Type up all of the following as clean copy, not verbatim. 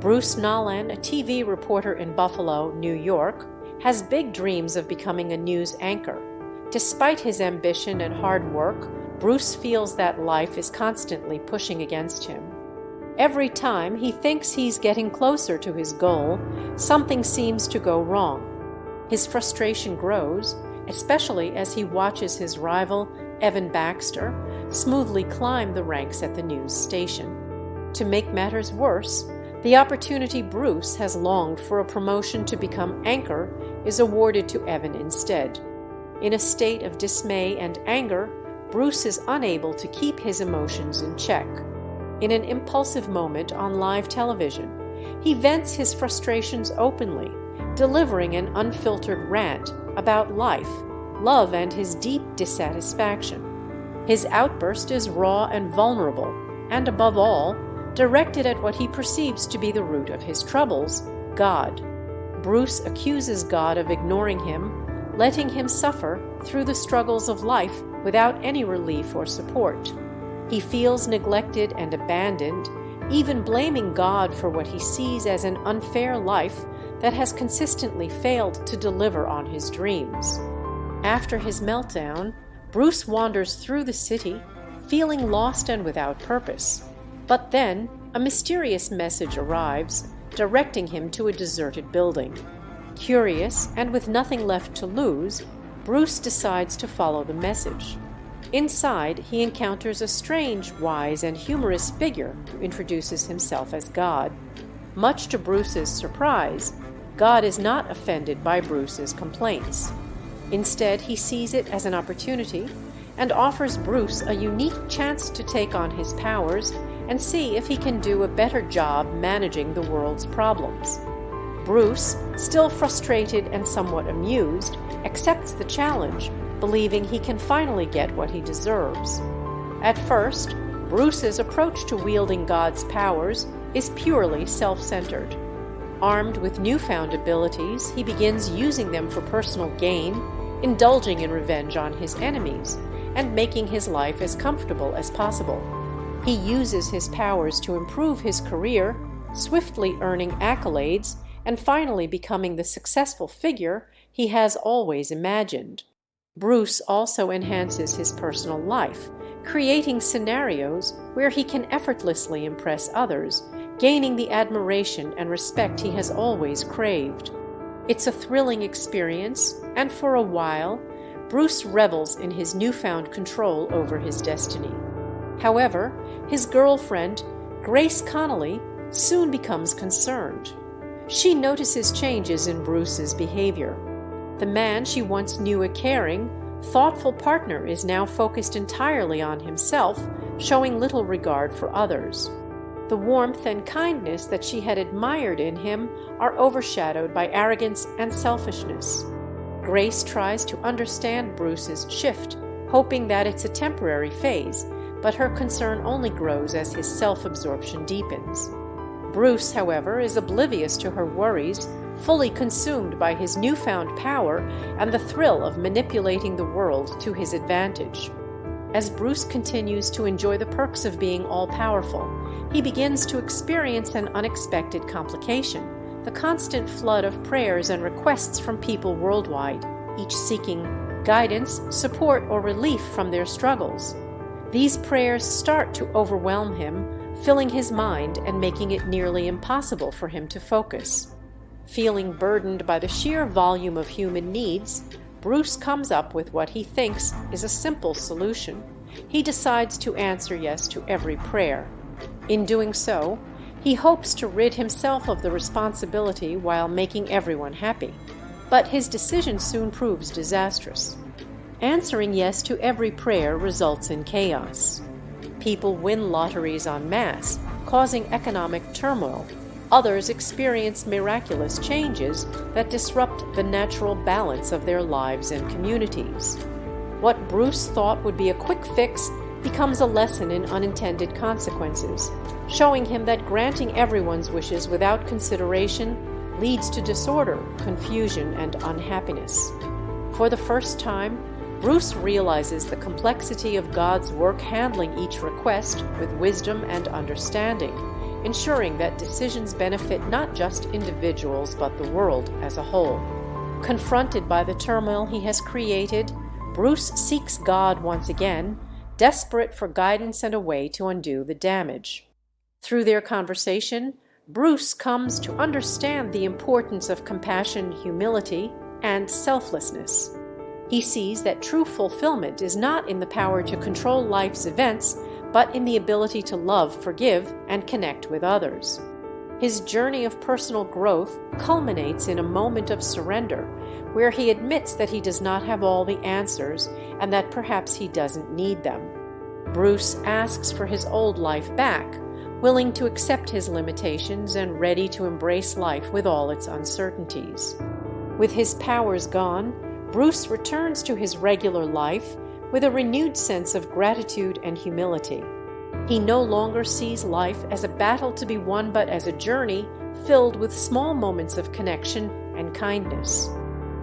Bruce Nolan, a TV reporter in Buffalo, New York, has big dreams of becoming a news anchor. Despite his ambition and hard work, Bruce feels that life is constantly pushing against him. Every time he thinks he's getting closer to his goal, something seems to go wrong. His frustration grows, especially as he watches his rival, Evan Baxter, smoothly climb the ranks at the news station. To make matters worse, the opportunity Bruce has longed for a promotion to become anchor is awarded to Evan instead. In a state of dismay and anger, Bruce is unable to keep his emotions in check. In an impulsive moment on live television, he vents his frustrations openly, delivering an unfiltered rant about life, love, and his deep dissatisfaction. His outburst is raw and vulnerable, and above all, directed at what he perceives to be the root of his troubles, God. Bruce accuses God of ignoring him, letting him suffer through the struggles of life without any relief or support. He feels neglected and abandoned, even blaming God for what he sees as an unfair life that has consistently failed to deliver on his dreams. After his meltdown, Bruce wanders through the city, feeling lost and without purpose. But then, a mysterious message arrives, directing him to a deserted building. Curious and with nothing left to lose, Bruce decides to follow the message. Inside, he encounters a strange, wise, and humorous figure who introduces himself as God. Much to Bruce's surprise, God is not offended by Bruce's complaints. Instead, he sees it as an opportunity and offers Bruce a unique chance to take on his powers and see if he can do a better job managing the world's problems. Bruce, still frustrated and somewhat amused, accepts the challenge, believing he can finally get what he deserves. At first, Bruce's approach to wielding God's powers is purely self-centered. Armed with newfound abilities, he begins using them for personal gain, indulging in revenge on his enemies, and making his life as comfortable as possible. He uses his powers to improve his career, swiftly earning accolades, and finally becoming the successful figure he has always imagined. Bruce also enhances his personal life, creating scenarios where he can effortlessly impress others, gaining the admiration and respect he has always craved. It's a thrilling experience, and for a while, Bruce revels in his newfound control over his destiny. However, his girlfriend, Grace Connolly, soon becomes concerned. She notices changes in Bruce's behavior. The man she once knew a caring, thoughtful partner is now focused entirely on himself, showing little regard for others. The warmth and kindness that she had admired in him are overshadowed by arrogance and selfishness. Grace tries to understand Bruce's shift, hoping that it's a temporary phase, but her concern only grows as his self-absorption deepens. Bruce, however, is oblivious to her worries, fully consumed by his newfound power and the thrill of manipulating the world to his advantage. As Bruce continues to enjoy the perks of being all-powerful, he begins to experience an unexpected complication: the constant flood of prayers and requests from people worldwide, each seeking guidance, support, or relief from their struggles. These prayers start to overwhelm him, filling his mind and making it nearly impossible for him to focus. Feeling burdened by the sheer volume of human needs, Bruce comes up with what he thinks is a simple solution. He decides to answer yes to every prayer. In doing so, he hopes to rid himself of the responsibility while making everyone happy. But his decision soon proves disastrous. Answering yes to every prayer results in chaos. People win lotteries en masse, causing economic turmoil. Others experience miraculous changes that disrupt the natural balance of their lives and communities. What Bruce thought would be a quick fix becomes a lesson in unintended consequences, showing him that granting everyone's wishes without consideration leads to disorder, confusion, and unhappiness. For the first time, Bruce realizes the complexity of God's work handling each request with wisdom and understanding, ensuring that decisions benefit not just individuals but the world as a whole. Confronted by the turmoil he has created, Bruce seeks God once again, desperate for guidance and a way to undo the damage. Through their conversation, Bruce comes to understand the importance of compassion, humility, and selflessness. He sees that true fulfillment is not in the power to control life's events, but in the ability to love, forgive, and connect with others. His journey of personal growth culminates in a moment of surrender, where he admits that he does not have all the answers and that perhaps he doesn't need them. Bruce asks for his old life back, willing to accept his limitations and ready to embrace life with all its uncertainties. With his powers gone, Bruce returns to his regular life with a renewed sense of gratitude and humility. He no longer sees life as a battle to be won, but as a journey filled with small moments of connection and kindness.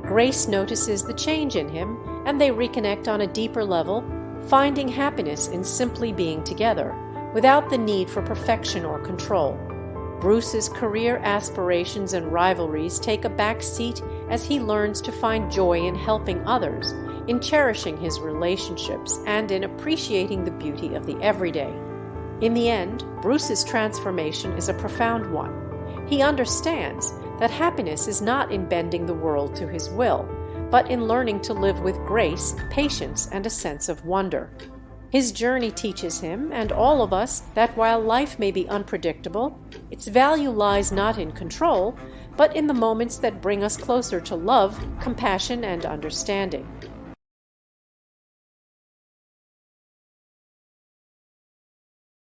Grace notices the change in him, and they reconnect on a deeper level, finding happiness in simply being together, without the need for perfection or control. Bruce's career aspirations and rivalries take a back seat as he learns to find joy in helping others, in cherishing his relationships, and in appreciating the beauty of the everyday. In the end, Bruce's transformation is a profound one. He understands that happiness is not in bending the world to his will, but in learning to live with grace, patience, and a sense of wonder. His journey teaches him, and all of us, that while life may be unpredictable, its value lies not in control, but in the moments that bring us closer to love, compassion, and understanding.